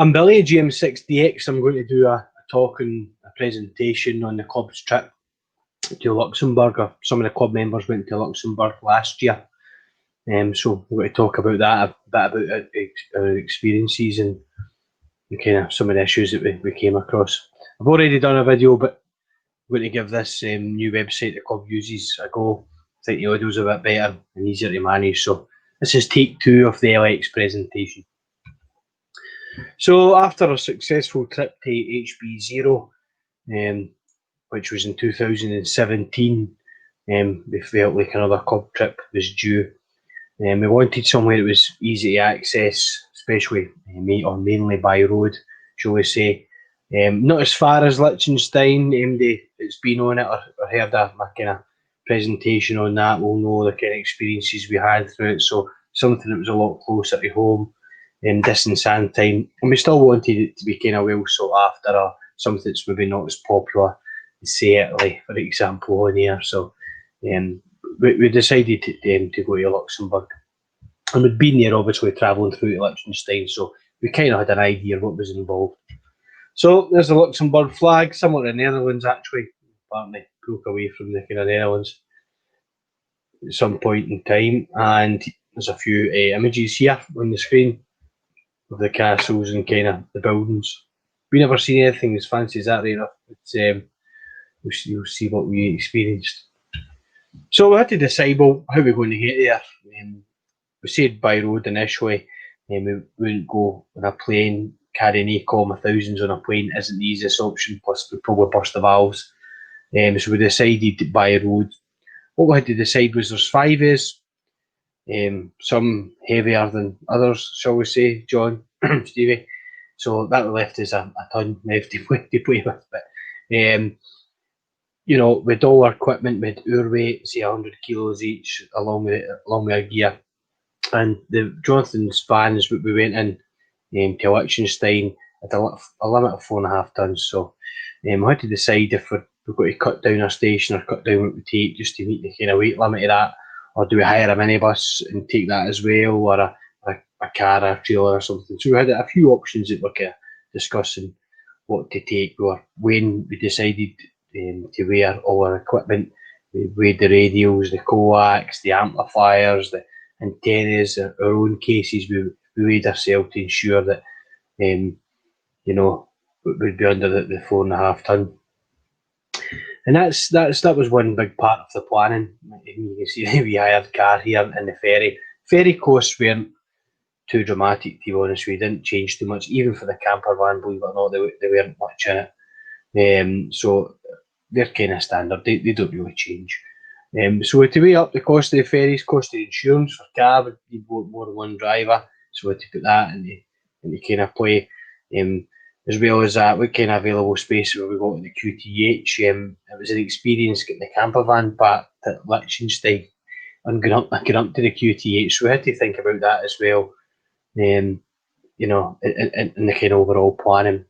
I'm Billy, GMDX. I'm going to do a talk and a presentation on the club's trip to Luxembourg. Some of the club members went to Luxembourg last year. So we're going to talk about that, a bit about our experiences and kind of some of the issues that we came across. I've already done a video, but I'm going to give this new website the club uses a go. I think the audio's a bit better and easier to manage. So this is take 2 of the LX presentation. So after a successful trip to HB0, which was in 2017, we felt like another club trip was due. We wanted somewhere that was easy to access, especially or mainly by road, shall we say. Not as far as Liechtenstein. Anybody that's been on it or heard my kind of presentation on that will know the kind of experiences we had through it. So something that was a lot closer to home. Distance and time, and we still wanted it to be kind of well sought after, or something that's maybe not as popular as, say, Italy, for example, on here. So we decided to go to Luxembourg, and we'd been there obviously travelling through to Liechtenstein, so we kind of had an idea of what was involved. So there's the Luxembourg flag, similar to the Netherlands actually, apparently broke away from the kind of Netherlands at some point in time, and there's a few images here on the screen of the castles and kind of the buildings. We never seen anything as fancy as that, enough. But you'll see what we experienced. So we had to decide, well, how we're going to get there. We said by road initially, we wouldn't go on a plane. Carrying thousands on a plane isn't the easiest option, plus we probably burst the valves. So we decided by road. What we had to decide was there's 5 A's. Some heavier than others, shall we say, John, Stevie. So that left us a ton left to play with. But you know, with all our equipment, with our weight, say 100 kilos each, along with our gear, and the Jonathan's vans we went in to Liechtenstein at a limit of 4.5 tons. So we had to decide if we're going to cut down our station or cut down what we take just to meet the kind of weight limit of that. Or do we hire a minibus and take that as well, or a car or a trailer or something? So we had a few options that we're kind of discussing what to take. When we decided to wear all our equipment, we weighed the radios, the coax, the amplifiers, the antennas, our own cases. We weighed ourselves to ensure that you know, we'd be under the 4.5 ton. And that was one big part of the planning. You can see we hired car here and the ferry. Ferry costs weren't too dramatic, to be honest. We didn't change too much, even for the camper van, believe it or not, they weren't much in it. So they're kind of standard. They don't really change. So to weigh up the cost of the ferries, cost of the insurance for car, we need more than one driver. So we had to put that into kind of play. As well as that, what kind of available space where we got in the QTH. It was an experience getting the camper van back to Liechtenstein and going up to the QTH. So we had to think about that as well, you know, in the kind of overall planning.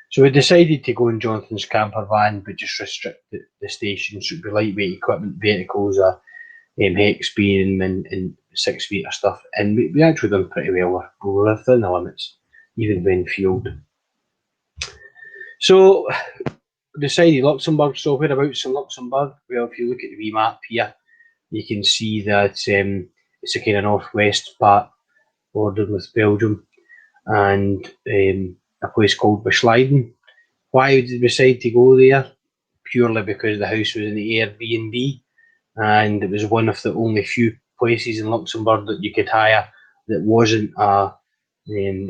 So we decided to go in Jonathan's camper van, but just restrict the stations. So it would be lightweight equipment, vehicles, or hex beam and 6 metre stuff. And we actually done pretty well. We were within the limits, even when fueled. So we decided Luxembourg. So whereabouts in Luxembourg? Well, if you look at the wee map here, you can see that it's a kind of northwest part, bordered with Belgium, and a place called Beschleiden. Why did we decide to go there? Purely because the house was in the Airbnb, and it was one of the only few places in Luxembourg that you could hire that wasn't a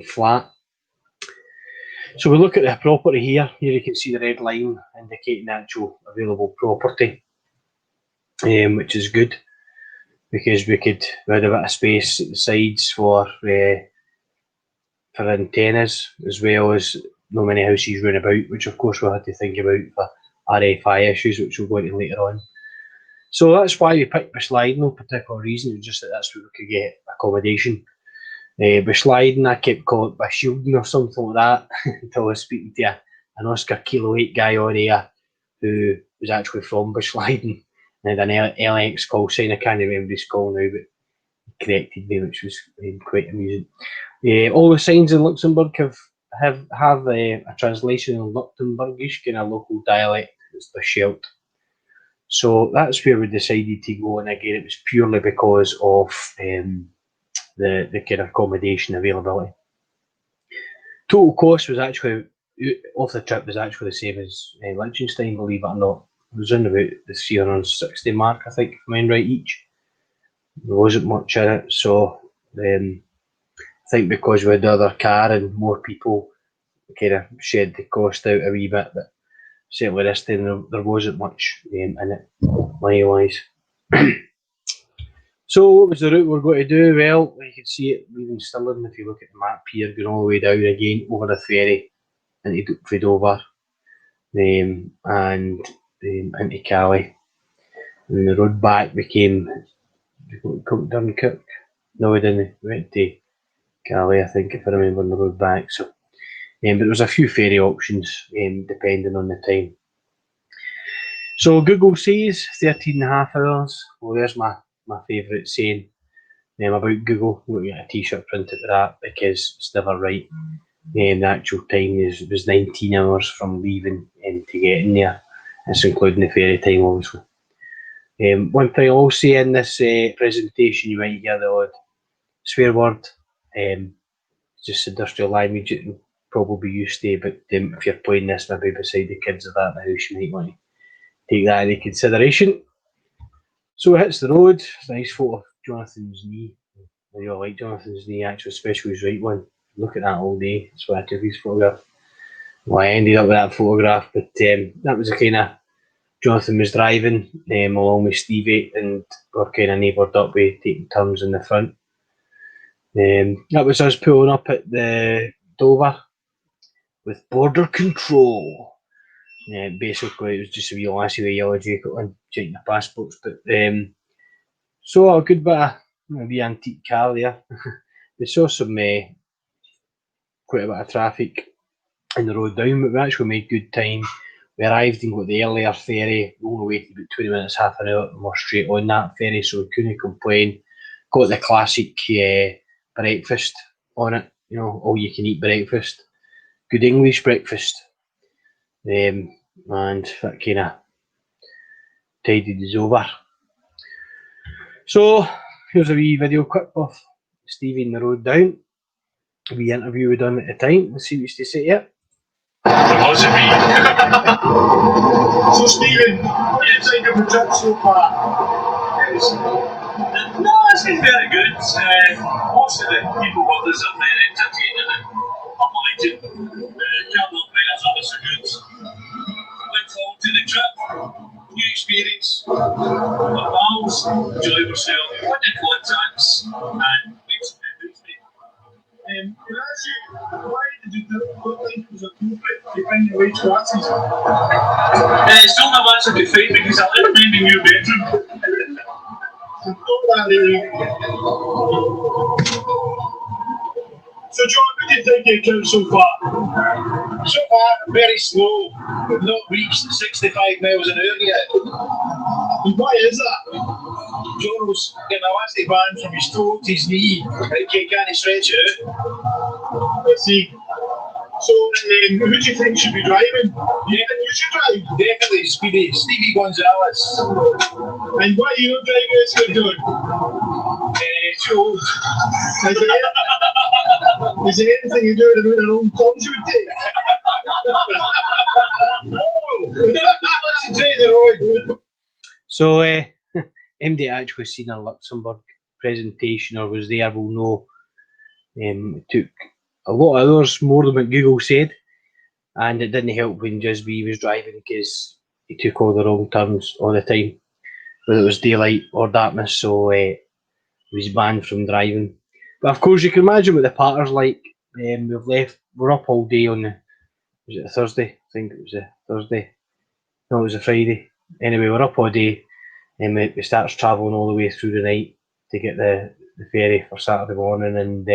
flat. So we look at the property here. Here you can see the red line indicating the actual available property, which is good because we had a bit of space at the sides for antennas, as well as not many houses round about, which of course we had to think about for RFI issues, which we'll go into later on. So that's why we picked Beschleiden, no particular reason. It was just that that's where we could get accommodation. Beschleiden, I kept calling it Beschilden or something like that until I was speaking to an Oscar Kilo 8 guy on here who was actually from Beschleiden and had an LX call sign. I can't remember his call now, but he corrected me, which was quite amusing. All the signs in Luxembourg have have a translation in Luxembourgish kind of local dialect. It's the Scheldt. So that's where we decided to go, and again, it was purely because of the kind of accommodation availability. Total cost was actually, off the trip, was actually the same as Liechtenstein, believe it or not. It was in about the 360 mark, I think, if I remember right, each. There wasn't much in it, so I think because we had the other car and more people, kind of shed the cost out a wee bit, but certainly this time there wasn't much in it, money-wise. So what was the route we're going to do? Well, you can see it leaving Stirling, if you look at the map here, going all the way down again over the ferry into Dover, and into Calais. And the road back became Dunkirk. No, we didn't. We went to Calais, I think, if I remember, on the road back. So, but there was a few ferry options depending on the time. So Google says 13.5 hours. Well, there's my favourite saying about Google. We'll get a t-shirt printed with that because it's never right. The actual time was 19 hours from leaving to getting there. It's including the ferry time, obviously. One thing I'll say in this presentation, you might hear the odd swear word. Just industrial language you can probably be used to, but if you're playing this maybe beside the kids or that in the house, you might want to take that into consideration. So it hits the road. It's a nice photo of Jonathan's knee. I really like Jonathan's knee, actually, especially his right one. Look at that all day. That's why I took his photograph. Well, I ended up with that photograph, but that was the kind of Jonathan was driving along with Stevie, and we're kind of neighboured up with taking turns in the front. That was us pulling up at the Dover with border control. Basically, it was just a wee lassie with a yellow jacket on, checking the passports. But so a good bit of wee antique car there. We saw some quite a bit of traffic in the road down, but we actually made good time. We arrived and got the earlier ferry. We only waited about 20 minutes, half an hour, and we're straight on that ferry, so we couldn't complain. Got the classic breakfast on it, all you can eat breakfast. Good English breakfast. And that kind of tidied us over. So here's a wee video clip of Stevie in the road down. A wee interview we done at the time. Let's see what he's to say here. Philosophy. So Stephen, what do you think of the trip so far? No, it's been very good. Most of the people with us are very entertaining and obliging. Can't look players are so good. Look forward to the trip. New experience. Our pals, enjoy ourselves, put in contacts, and make some memories. Can I ask you, why did you not think it was appropriate to find your way to Axis? Still no answer to fight because I live in the new bedroom. So John, what do you think of your trip so far? So far, very slow. We've not reached 65 miles an hour yet. And why is that? John was getting an elastic band from his toe to his knee. He can't stretch it out. Let's see. So, who do you think should be driving? Yeah, you should drive. Definitely Speedy. Stevie Gonzalez. And why are you not driving this good doing? Too old. Is there anything you do about an old Tom's you would take? Let's take the road. So MD actually seen a Luxembourg presentation or was there will know it took a lot of hours more than what Google said, and it didn't help when Jisby was driving because he took all the wrong turns all the time, whether it was daylight or darkness, so he was banned from driving. But of course you can imagine what the patter's like. We're up all day on was it a Thursday? I think it was a Thursday. No, it was a Friday. Anyway, we're up all day and we starts travelling all the way through the night to get the ferry for Saturday morning, and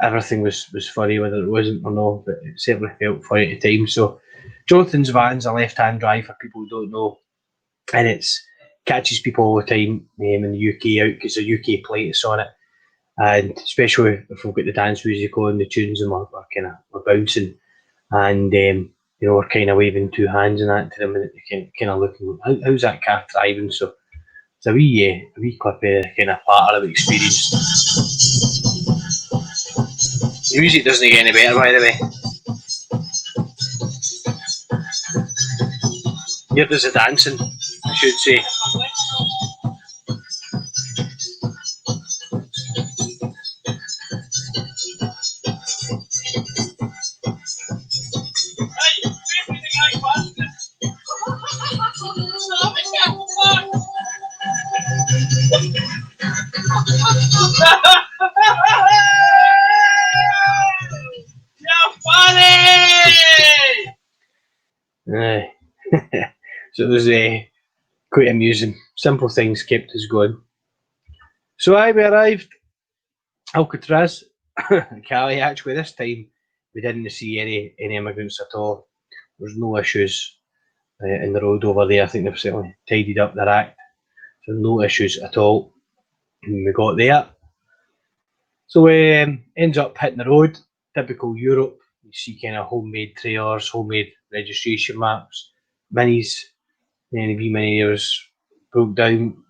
everything was funny, whether it wasn't or not, but it certainly felt funny at the time. So Jonathan's van's a left-hand drive for people who don't know, and it's catches people all the time in the UK out because the UK plate is on it, and especially if we've got the dance music on, the tunes and we're bouncing, and we're kind of waving two hands and that to them, and they're kind of looking, how's that calf driving? So it's a wee clip of kind of part of the experience. The music doesn't get any better, by the way. Here there's the dancing, I should say. So it was quite amusing. Simple things kept us going. So we arrived Alcatraz, Cali. Actually, this time we didn't see any immigrants at all. There's no issues in the road over there. I think they've certainly tidied up their act. So no issues at all when we got there. So we ends up hitting the road. Typical Europe. You see kind of homemade trailers, homemade registration maps, minis. Any wee mini was broke down,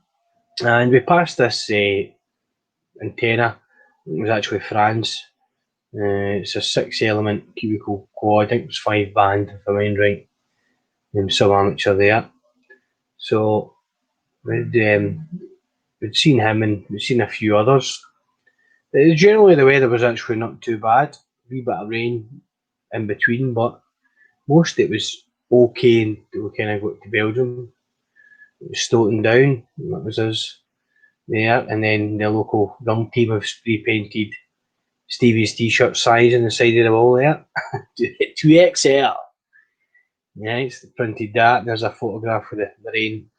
and we passed this antenna. It was actually France. It's a 6-element cubical quad. I think it was 5 band, if I mind right. Some amateur there. So we'd seen him and we'd seen a few others. Generally, the weather was actually not too bad. A wee bit of rain in between, but most it was okay. And we kind of got to Belgium. It was Stoughton down. That was us there, and then the local young team have spray painted Stevie's t-shirt size on the side of the wall there. 2XL. Nice, printed that. There's a photograph of the rain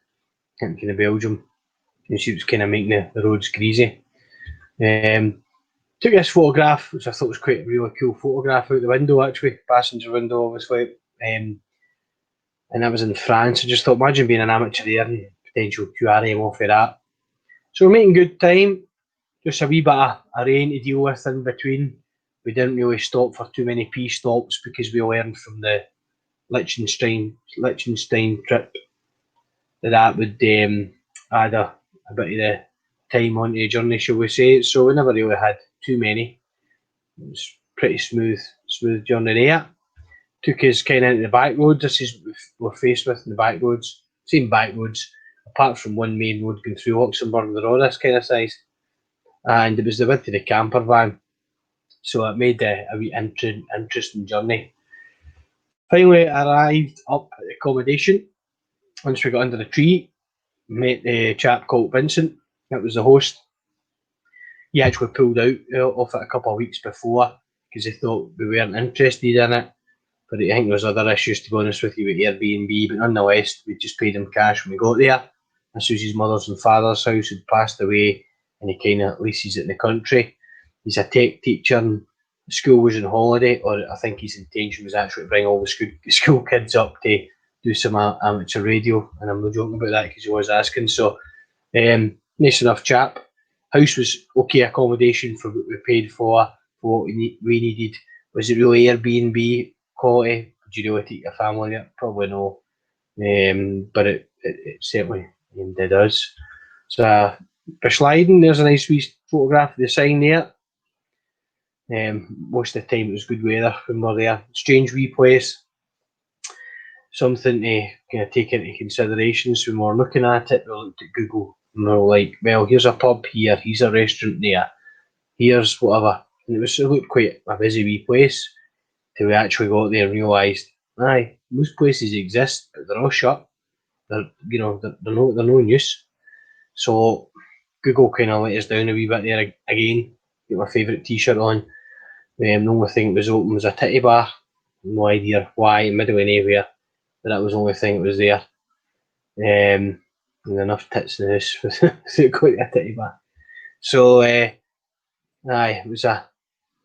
into the Belgium. You see, it was kind of making the roads greasy. Took this photograph, which I thought was quite a really cool photograph out the window, actually, passenger window, obviously. And that was in France. I just thought, imagine being an amateur there and potential QRM off of that. So we're making good time. Just a wee bit of rain to deal with in between. We didn't really stop for too many P stops because we learned from the Liechtenstein trip that would add a bit of the time onto the journey, shall we say. So we never really had too many. It was pretty smooth journey there. Took us kind of into the back roads. This is what we're faced with in the back roads. Same back roads, apart from one main road going through Luxembourg. They're all this kind of size. And it was the width of the camper van. So it made a wee interesting journey. Finally arrived up at the accommodation. Once we got under the tree, met the chap called Vincent. That was the host. He actually pulled out off it a couple of weeks before because he thought we weren't interested in it. But I think there was other issues, to be honest with you, with Airbnb. But nonetheless, we just paid him cash when we got there. This was his mother's and father's house who'd passed away, and he kind of leases it in the country. He's a tech teacher, and the school was on holiday, or I think his intention was actually to bring all the school kids up to do some amateur radio, and I'm not joking about that because he was asking. So, nice enough chap. House was okay accommodation for what we paid for what we needed. Was it really Airbnb quality? Would you really take your family there? Probably no. But it certainly did us. So, Beschleiden, there's a nice wee photograph of the sign there. Most of the time it was good weather when we were there. Strange wee place. Something to kind of take into considerations when we were looking at it. We looked at Google and we were like, well, here's a pub here, here's a restaurant there, here's whatever. And it looked quite a busy wee place till we actually got there and realised, aye, most places exist, but they're all shut. They're no use. So Google kind of let us down a wee bit there again. Get my favourite t-shirt on. The only thing that was open was a titty bar. No idea why, middle of nowhere, but that was the only thing that was there. And enough tits in the house to go to a titty bar. So, aye, it was a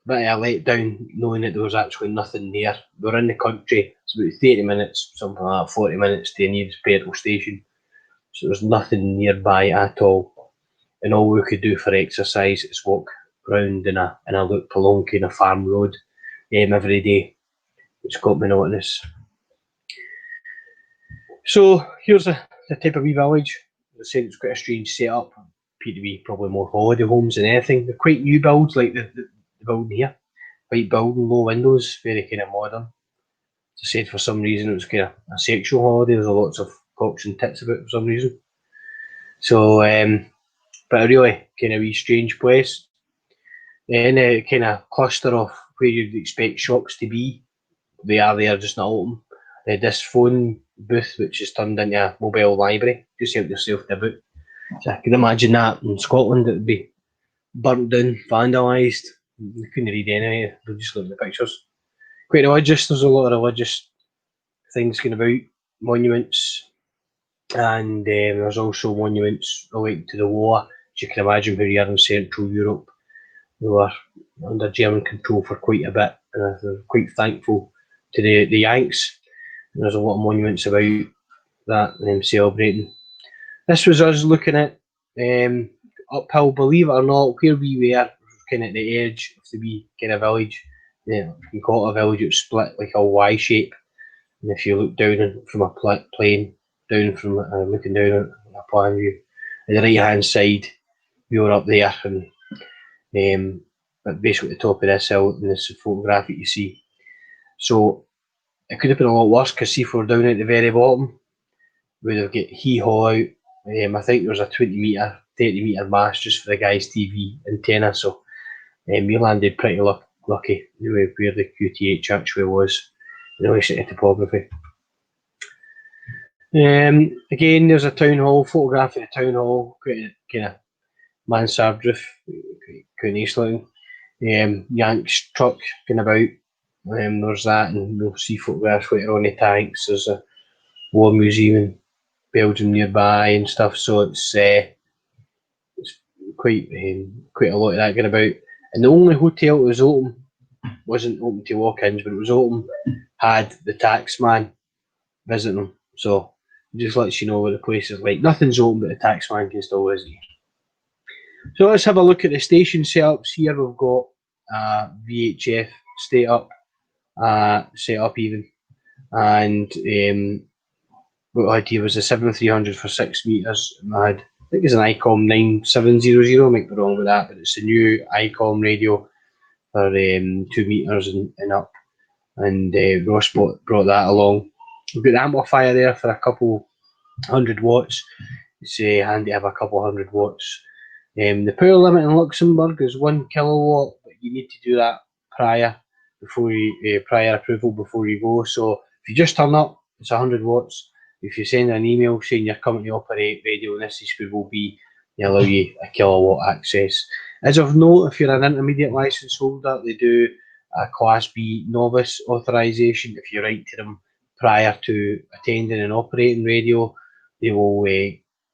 bit of a letdown knowing that there was actually nothing there. We were in the country. It's about 30 minutes, something like that, 40 minutes to the nearest petrol station. So there was nothing nearby at all. And all we could do for exercise is walk round in a loop along kind of farm road every day, which got monotonous. So here's the type of wee village. As I said, it's quite a strange setup. Appear to be probably more holiday homes than anything. They're quite new builds, like the building here. White building, low windows, very kind of modern. As I said, for some reason it was kind of a sexual holiday. There's lots of cocks and tits about for some reason. So, but a really kind of wee strange place. Then a kind of cluster of where you'd expect shops to be. They are there, just not open. This phone booth, which is turned into a mobile library, just help yourself to boot. So I can imagine that in Scotland it would be burnt down, vandalised. You couldn't read any, they just look at the pictures. Quite religious, there's a lot of religious things going about, monuments, and there's also monuments relating to the war. As you can imagine, where you are in Central Europe, they were under German control for quite a bit, and they're quite thankful to the Yanks. And there's a lot of monuments about that celebrating. This was us looking at uphill, believe it or not, where we were, kind of at the edge of the wee kind of village. You can call it a village. It was split like a Y shape, and if you look down from a plane, down from looking down at a plan view, at the right hand side, we were up there, and basically at the top of this hill in this photograph that you see. So it could have been a lot worse, because see if we're down at the very bottom, we'd have got hee-haw out. I think there was a 20 metre, 30 metre mast just for the guy's TV antenna, so we landed pretty lucky where the QTH actually was in relation to topography. Again, there's a town hall, photograph of the town hall, quite kind of mansard roof, quite nice looking. Yanks truck going about, there's that, and we'll see photographs later on the tanks. There's a war museum in Belgium nearby and stuff, so it's quite a lot of that going about. And the only hotel that was open, wasn't open to walk-ins, but it was open, had the taxman visiting them. So it just lets you know what the place is like. Nothing's open, but the taxman can still visit you. So let's have a look at the station setups here. We've got VHF set up even, and what I had here was a 7300 for 6 meters. And I had, I think it's an ICOM 9700. I might be wrong with that, but it's a new ICOM radio for 2 meters and up. And Ross brought that along. We've got the amplifier there for a couple 100 watts. It's handy to have a couple 100 watts. The power limit in Luxembourg is 1 kilowatt, but you need to do that prior approval before you go. So if you just turn up, it's 100 watts. If you send an email saying you're coming to operate radio and this is where we'll be, they allow you a kilowatt access. As of note, if you're an intermediate license holder, they do a Class B novice authorisation. If you write to them prior to attending and operating radio, they will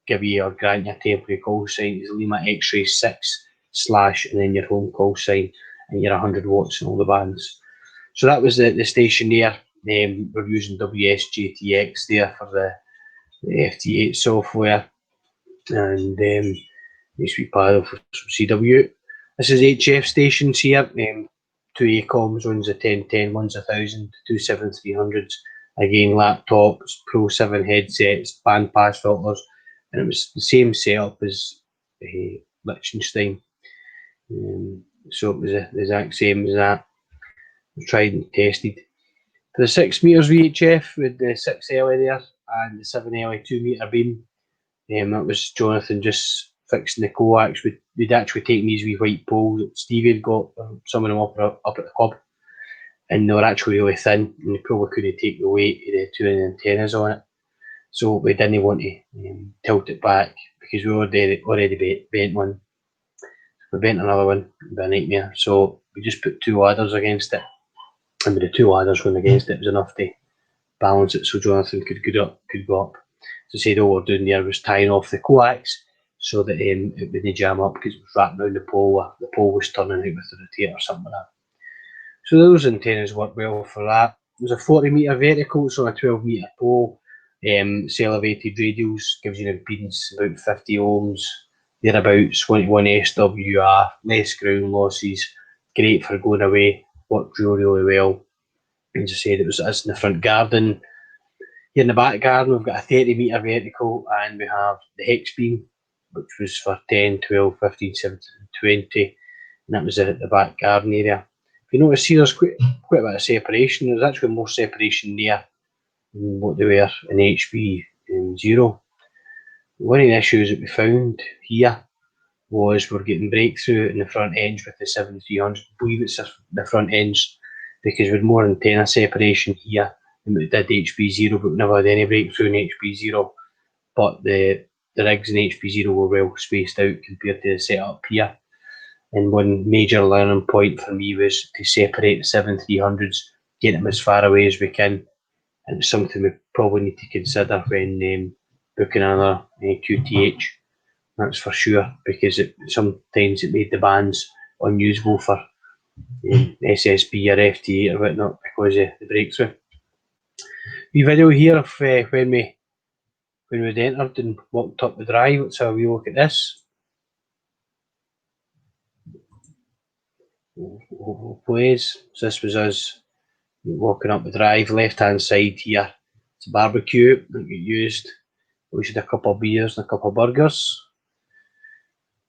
give you or grant you a temporary call sign. It's Lima X-ray 6/ and then your home call sign, and you're 100 watts in all the bands. So that was the station there. We're using WSJTX there for the FT8 software, and USB panel for CW. This is HF stations here. 2 ACOMs, one's a 1010, one's 1000, 2 7300s. Again, laptops, Pro 7 headsets, bandpass filters, and it was the same setup as Liechtenstein. So it was the exact same as that. We tried and tested. For the 6 meters VHF with the 6 LE there and the 7 LE 2 meter beam, that was Jonathan just fixing the coax. We'd actually taken these wee white poles that Stevie had got, some of them up at the club, and they were actually really thin, and they probably couldn't take the weight of the 2 antennas on it. So we didn't want to tilt it back because we already bent one. We bent another one, it'd be a nightmare. So we just put 2 ladders against it. And with the 2 ladders going against it, it was enough to balance it so Jonathan could go up. So say all we're doing there was tying off the coax so that it wouldn't jam up because it was wrapped around the pole. The pole was turning out with the rotator or something like that. So those antennas work well for that. There's a 40 metre vertical, so a 12 metre pole. Elevated radials gives you an impedance about 50 ohms. thereabouts, 21 SWR, less ground losses, great for going away, worked really, really well. As I said, it's in the front garden. Here in the back garden, we've got a 30 metre vertical, and we have the hex beam, which was for 10, 12, 15, 17, 20, and that was at the back garden area. If you notice here, there's quite a bit of separation. There's actually more separation there than what they were in HB0. One of the issues that we found here was we're getting breakthrough in the front ends with the 7300. I believe it's the front ends because we had more antenna separation here than we did HB0, but we never had any breakthrough in HB0. But the rigs in HB0 were well spaced out compared to the setup here. And one major learning point for me was to separate the 7300s, get them as far away as we can. And it's something we probably need to consider when booking another QTH. That's for sure, because sometimes it made the bands unusable for SSB or FT8 or whatnot because of the breakthrough. The video here of when we'd entered and walked up the drive. Let's have a wee look at this. Please. So this was us walking up the drive, left hand side here. It's a barbecue that got used. We had a couple of beers and a couple of burgers.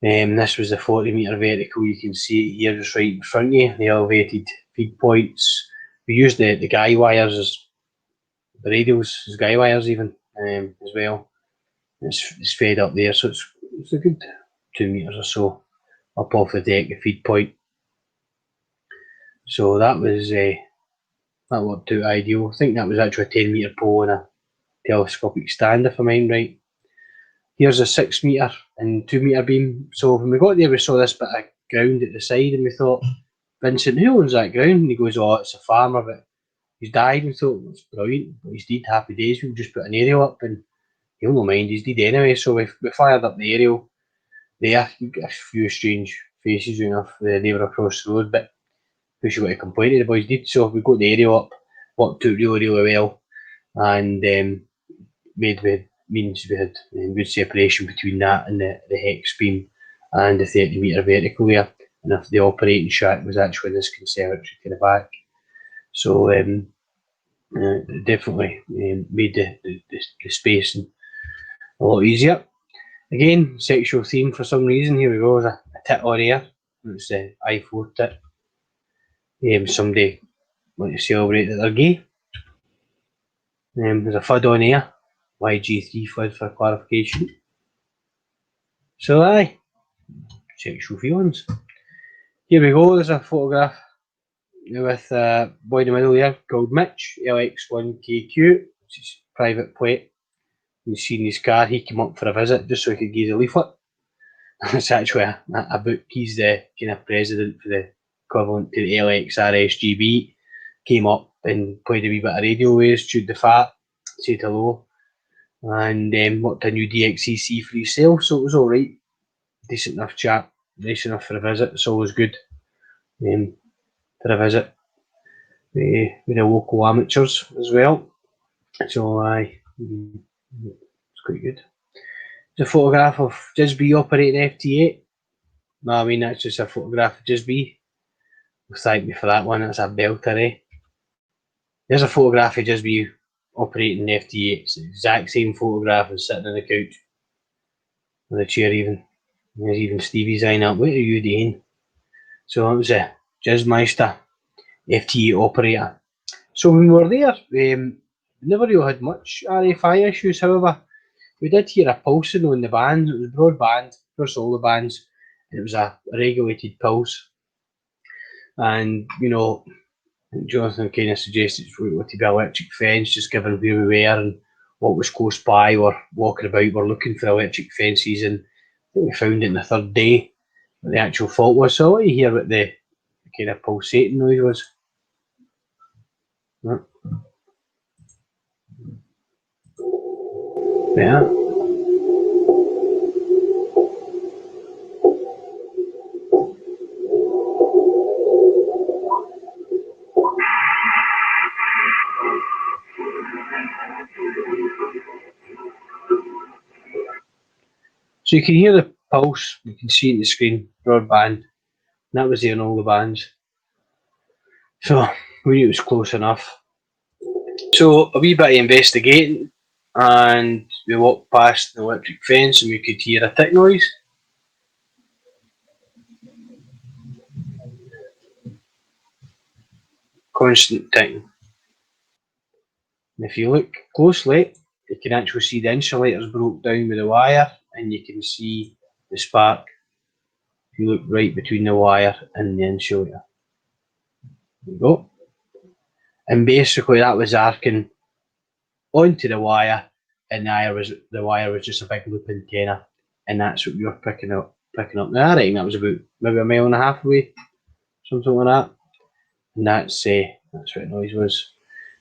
This was the 40 metre vertical. You can see it here just right in front of you, the elevated feed points. We used the guy wires as the radials, as guy wires even as well. It's fed up there, so it's a good 2 metres or so up off the deck, the feed point. So that was that worked out ideal. I think that was actually a 10 metre pole and a telescopic stand, if I mind right. Here's a 6 metre and 2 metre beam. So when we got there, we saw this bit of ground at the side, and we thought, Vincent, who owns that ground? And he goes, oh, it's a farmer, but he's died. And we thought, that's brilliant. But he's dead, happy days. We'll just put an aerial up, and he'll no mind, he's dead anyway. So we fired up the aerial there. You got a few strange faces, you know, they were across the road, but who's got to complain to the boys did. So we got the aerial up, worked out really, really well, and means we had good separation between that and the hex beam and the 30 metre vertical there. And if the operating shack was actually in this conservatory to the back. So definitely made the spacing a lot easier. Again, sexual theme for some reason. Here we go, there's a tit on here. It's the I4 tit. Somebody want to celebrate that they're gay. There's a FUD on here. YG3 FUD for clarification. So aye, sexual feelings. Here we go, there's a photograph with a boy in the middle here called Mitch, LX1KQ, which is private plate. You've seen his car, he came up for a visit just so he could give the leaflet. It's actually a book. He's the kind of president for the equivalent to the LXRSGB. Came up and played a wee bit of radio waves, chewed the fat, said hello, and worked a new DXEC for himself, so it was alright. Decent enough chat, nice enough for a visit. It's always good for a visit with the local amateurs as well. So aye, it's quite good. It's a photograph of Jizby operating FT8. No, I mean that's just a photograph of Jizby. Thank me for that one, that's a belter, eh? There's a photograph of Jizby operating FT8. It's the exact same photograph as sitting on the couch. On the chair even. There's even Stevie's eyeing up. What are you doing? So it was a Jizzmeister FT8 operator. So when we were there, we never really had much RFI issues. However, we did hear a pulsing on the bands. It was broadband across all the bands, and it was a regulated pulse. And you know, Jonathan kind of suggested it would be electric fence, just given where we were and what was close by. We're walking about, we're looking for electric fences, and I think we found it in the third day what the actual fault was. So I'll let you hear what the kind of pulsating noise was. Yeah. So you can hear the pulse. You can see in the screen, broadband. And that was there in all the bands. So we knew it was close enough. So a wee bit of investigating, and we walked past the electric fence and we could hear a tick noise. Constant ticking. And if you look closely, you can actually see the insulators broke down with the wire, and you can see the spark. If you look right between the wire and the insulator. There you go. And basically that was arcing onto the wire, and the wire was just a big loop antenna, and that's what we were picking up. Now I reckon that was about maybe a mile and a half away, something like that. And that's what the noise was.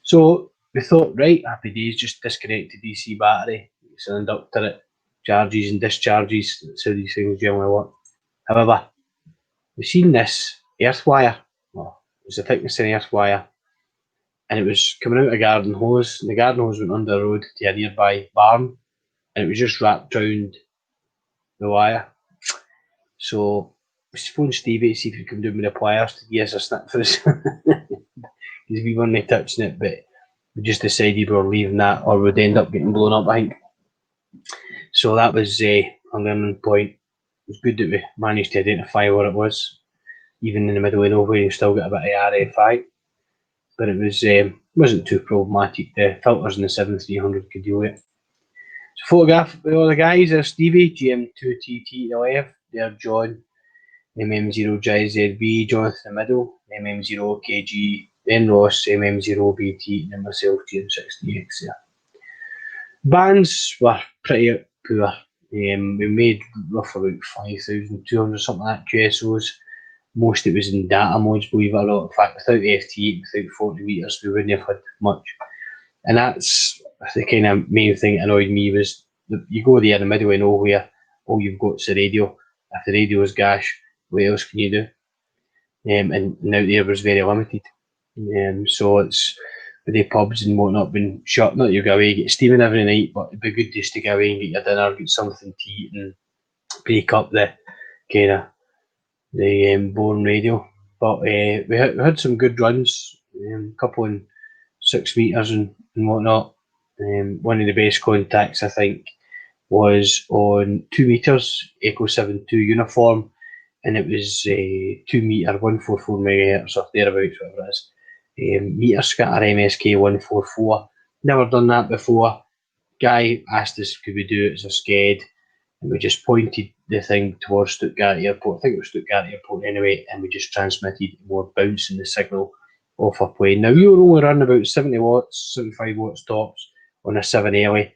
So we thought, right, happy days, just disconnect the DC battery. It's an inductor, it charges and discharges. That's how these things generally work. However, we've seen this earth wire. Well, it was the thickness of the earth wire, and it was coming out of a garden hose. And the garden hose went under the road to a nearby barn, and it was just wrapped round the wire. So we phoned Stevie to see if he could come down with the pliers to give us a snip for us. Because we weren't touching it, but we just decided we were leaving that, or we'd end up getting blown up, I think. So that was a learning point. It was good that we managed to identify what it was. Even in the middle of nowhere, you still got a bit of RFI. But it was wasn't too problematic. The filters in the 7300 could deal with it. So photograph with all the guys. There's Stevie, GM2TT to the left. There's John, MM0JZB, Jonathan in the middle, MM0KG, then Ross, MM0BT, and then myself, GM6DX. Yeah. Bands were pretty poor. We made roughly about 5,200 something like that QSOs. Most it was in data modes, believe it or not. In fact, without the FT8, without 40 meters, we wouldn't have had much. And that's the kind of main thing that annoyed me was you go there in the middle of nowhere, all you've got is the radio. If the radio is gash, what else can you do? And now there was very limited. So it's with the pubs and whatnot been shut. Not you go away, get steaming every night, but it'd be good just to go away and get your dinner, get something to eat, and break up the kind of the boring radio. But we had some good runs, a couple in 6 meters and whatnot. One of the best contacts I think was on 2 meters, Echo 72 uniform, and it was 2 meter 144 megahertz or thereabouts, whatever it is. Meter scatter MSK 144. Never done that before. Guy asked us could we do it as a sked, and we just pointed the thing towards Stuttgart Airport. I think it was Stuttgart Airport anyway, and we just transmitted more bouncing the signal off a plane. Now we were only running about 70 watts, 75 watts tops on a 7 early,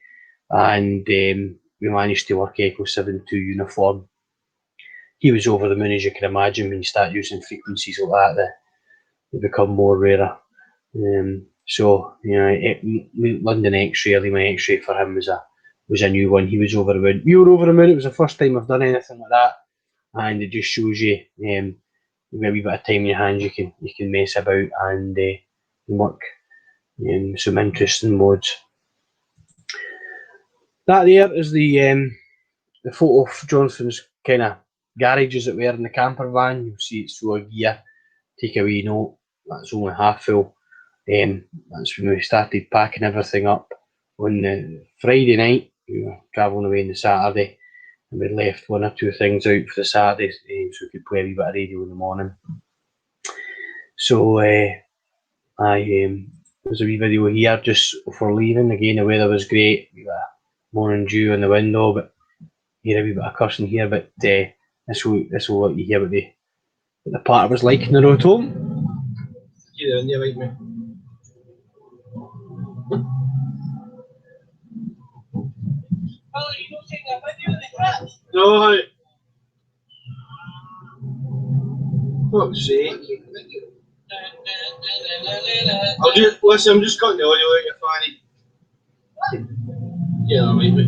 and we managed to work Echo 72 uniform. He was over the moon, as you can imagine. When you start using frequencies like that, they become more rarer. So you know, London X-ray, Lima X-ray for him was a new one. He was over the moon. We were over the moon. It was the first time I've done anything like that, and it just shows you with a wee bit of time in your hands, you can mess about and work some interesting modes. That there is the photo of Jonathan's kind of garage as it were in the camper van. You'll see it's full of gear. Take a wee note, that's only half full. That's when we started packing everything up on the Friday night. We were travelling away on the Saturday, and we left one or two things out for the Saturday so we could play a wee bit of radio in the morning. So there's a wee video here just for leaving. Again, the weather was great. We got a morning dew in the window, but hear a wee bit of cursing here. But this will let you hear what the part was like in the road home. Yeah, and you like me. Oh, you don't take that video in the crap. No, fuck's sake. Listen, I'm just cutting the audio out, you fanny. Yeah, I like me.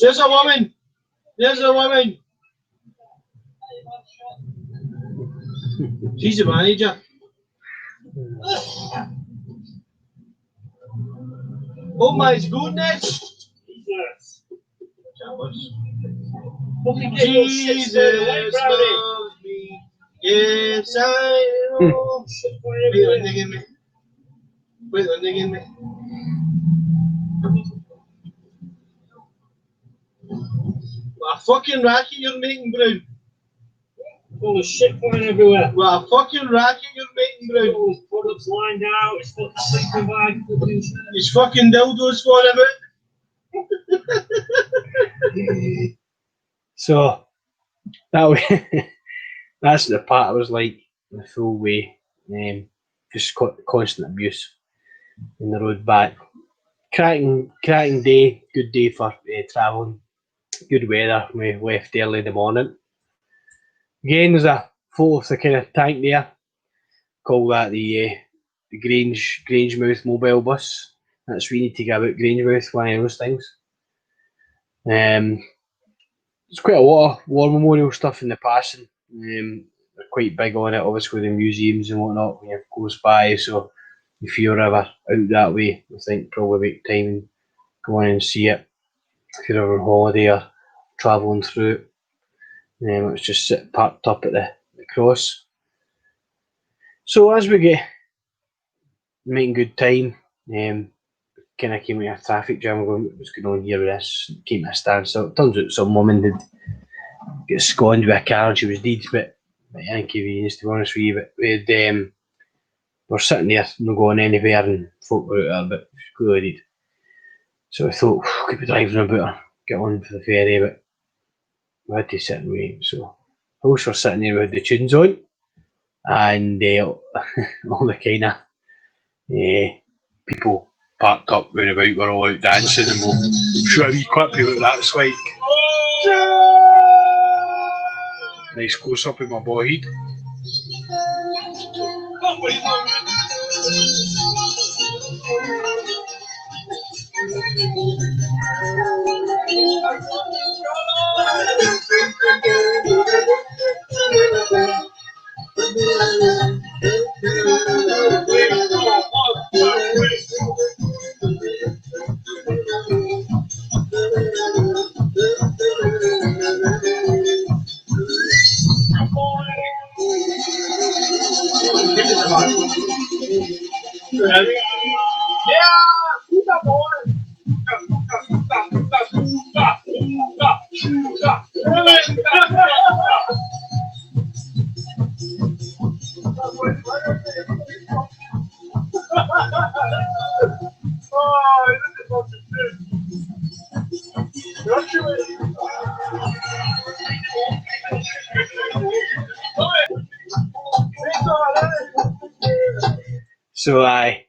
There's a woman. There's a woman. She's the manager. Oh my goodness. Jesus loves me. Yes, I know. Wait on digging me. Wait on digging me. What a fucking racket you're making, Brown. All the shit flying everywhere. What a fucking racket you're making, Brown. All those products lined out, it's got the sleeping bag. It's fucking dildos flying about. So that way, that's the part I was like the full way. Just constant abuse in the road back. Cracking day, good day for travelling. Good weather. We left early in the morning. Again, there's a photo of the kind of tank there. Call that the Grangemouth mobile bus. That's what we need to get about Grangemouth, one of those things. There's quite a lot of war memorial stuff in the passing. They're quite big on it, obviously, with the museums and whatnot when you're close by. So if you're ever out that way, I think probably make time and go on and see it. If you're ever on holiday or travelling through it, let's just sit parked up at the cross. So as we get making good time, kind of came into a traffic jam. Going, what's going on here with this? Came to a standstill. It turns out some woman did get sconed with a car and she was dead, but inconvenience, to be honest with you. But we're sitting there, not going anywhere, and folk were out there, but she's clearly dead. So I thought, could be driving about her, get on for the ferry, but we had to sit and wait. So whilst we're sitting there with the tunes on, and all the kind of people parked up round about, we're all out dancing, and we'll show a wee clip of what that's like. Nice close up of my boy. So I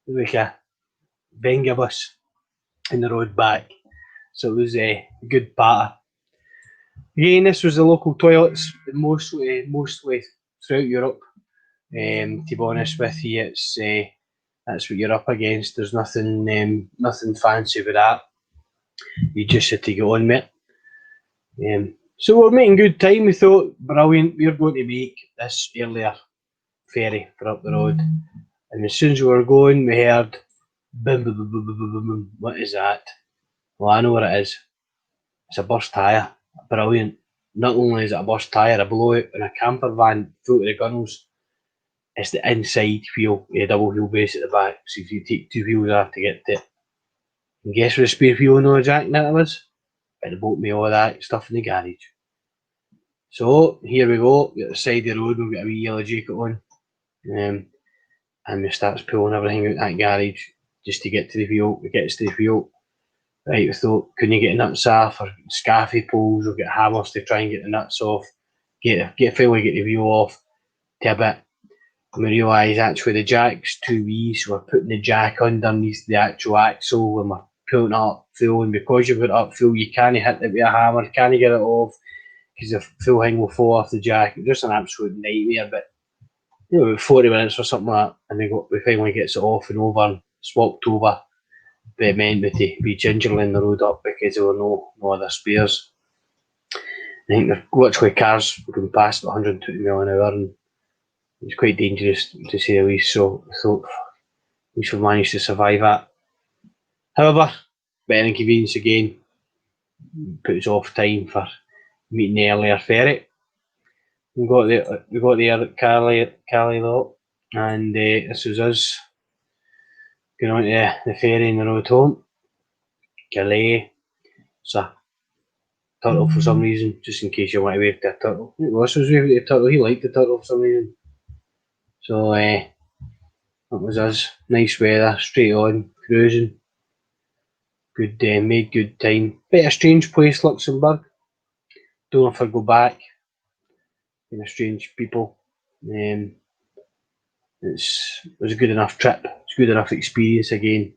like a Venga bus in the road back. So it was a good patter. Again, this was the local toilets, mostly throughout Europe. To be honest with you, it's that's what you're up against. There's nothing fancy with that. You just had to get on with it. So we're making good time. We thought, brilliant, we're going to make this earlier ferry for up the road. And as soon as we were going, we heard boom, boom, boom, boom, boom, boom, boom. What is that? Well, I know what it is. It's a burst tyre. Brilliant. Not only is it a burst tyre, a blowout in a camper van full of the gunnels. It's the inside wheel, a double wheelbase at the back. So if you take two wheels off to get to it. And guess what the spare wheel on the jack that was? Bit of boat me all that stuff in the garage. So here we go, we're at the side of the road, we've got a wee yellow jacket on. And we starts pulling everything out that garage just to get to the wheel. We get to the wheel. Right, we thought, couldn't you get the nuts off, or scaffy pulls, or get hammers to try and get the nuts off, finally get the wheel off to a bit. And we realised actually the jack's too wee, so we're putting the jack underneath the actual axle and we're pulling it up full, and because you've got it up full, you can't hit it with a hammer, can't get it off, because the full thing will fall off the jack. It's just an absolute nightmare, but you know, 40 minutes or something like that, and we finally gets it off and over and swapped over. it meant me to be gingerly in the road up because there were no other spares. I think there literally cars going past at 120 mile an hour, and it was quite dangerous to say the least. So I thought we should manage to survive that. However, bit of inconvenience again. Put us off time for meeting the earlier ferry. We got there at Cali lot, and this was us going on to the ferry on the road home. Calais. It's a turtle for some reason, just in case you want to wave to a turtle. Ross was waving to a turtle, he liked the turtle for some reason. So that was us. Nice weather, straight on, cruising. Good, made good time. Bit of a strange place, Luxembourg. Don't know if I'd go back. Kind of strange people. It was a good enough trip. It's a good enough experience again.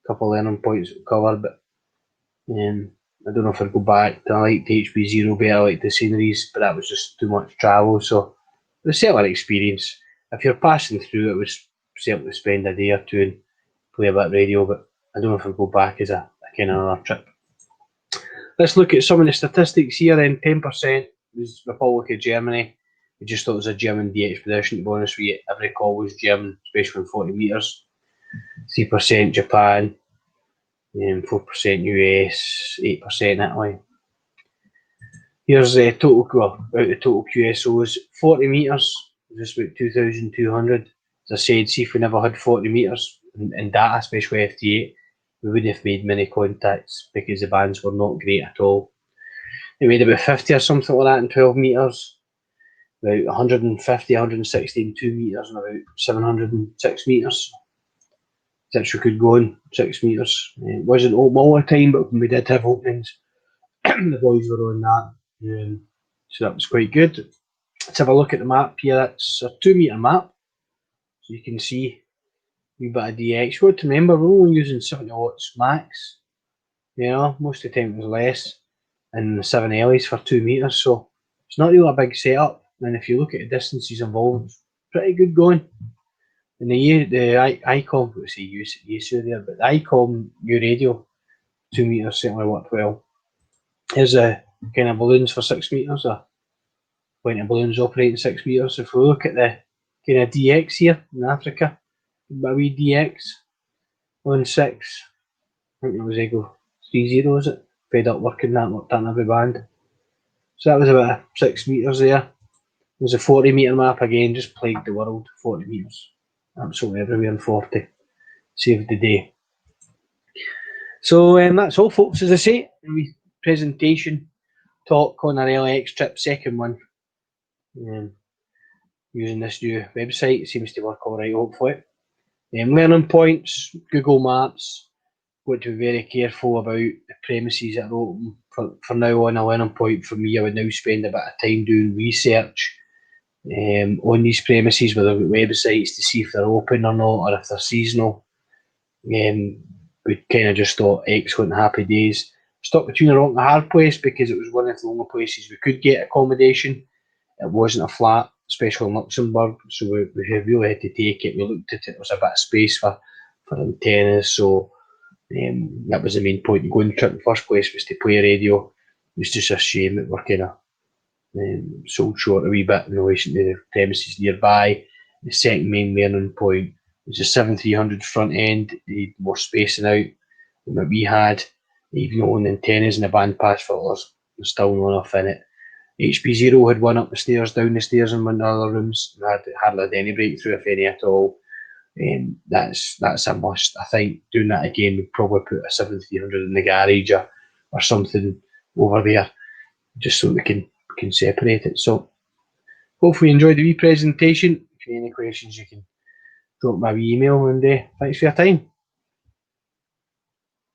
A couple of learning points to cover, but I don't know if I'd go back. I liked HB0 better, I liked the sceneries, but that was just too much travel. So it was certainly an experience. If you're passing through, it was certainly spend a day or two and play a bit of radio, but I don't know if I'd go back as a kind of another trip. Let's look at some of the statistics here. Then 10% was Republic of Germany. We just thought it was a German DX-PEDITION, to be honest with you. Every call was German, especially on 40 metres. 3% Japan, 4% US, 8% Italy. Here's the total, well, out the total QSOs. 40 metres, just about 2,200. As I said, see if we never had 40 metres in data, especially FT8, we wouldn't have made many contacts because the bands were not great at all. We made about 50 or something like that in 12 metres. About 150, 160 in 2 metres, and about 706 metres. Since we could go in 6 metres. It wasn't open all the time, but when we did have openings, the boys were on that. So that was quite good. Let's have a look at the map here. That's a 2 metre map. So you can see a wee bit of DX. What to remember, we're only using 70 watts max. You know, most of the time it was less. And the 7 Ls for 2 metres. So it's not really a big setup. And if you look at the distances involved, it's pretty good going. And the ICOM, I say USU there, but the ICOM U radio 2 metres certainly worked well. Here's a kind of balloons for 6 metres, a point of balloons operating 6 metres. If we look at the kind of DX here in Africa, a wee DX on 6, I think it was Ego 30, is it? Fed up working that, worked on every band. So that was about 6 metres there. There's a 40 metre map again, just plagued the world, 40 metres. Absolutely everywhere in 40. Saved the day. So that's all, folks. As I say, a presentation talk on our LX trip, second one. Using this new website, it seems to work all right, hopefully. Learning points, Google Maps. Got to be very careful about the premises that are open. For now on, a learning point for me, I would now spend a bit of time doing research on these premises, whether we've got websites to see if they're open or not, or if they're seasonal. We kind of just thought excellent, happy days. Stuck between a rock and a hard place because it was one of the only places we could get accommodation. It wasn't a flat, especially in Luxembourg, so we really had to take it. We looked at it, there was a bit of space for antennas, so that was the main point in going the trip in the first place, was to play radio. It was just a shame that we're kind of sold short a wee bit in relation to the premises nearby. The second main learning point was the 7300 front end. It needed more spacing out than what we had. Even though the antennas and the bandpass filters were still not enough in it. HB0 had one up the stairs, down the stairs, and one in the other rooms. We hardly had any breakthrough, if any at all. That's a must. I think doing that again would probably put a 7300 in the garage or something over there, just so we can separate it. So hopefully you enjoyed the wee presentation. If you have any questions, you can drop my wee email, and thanks for your time.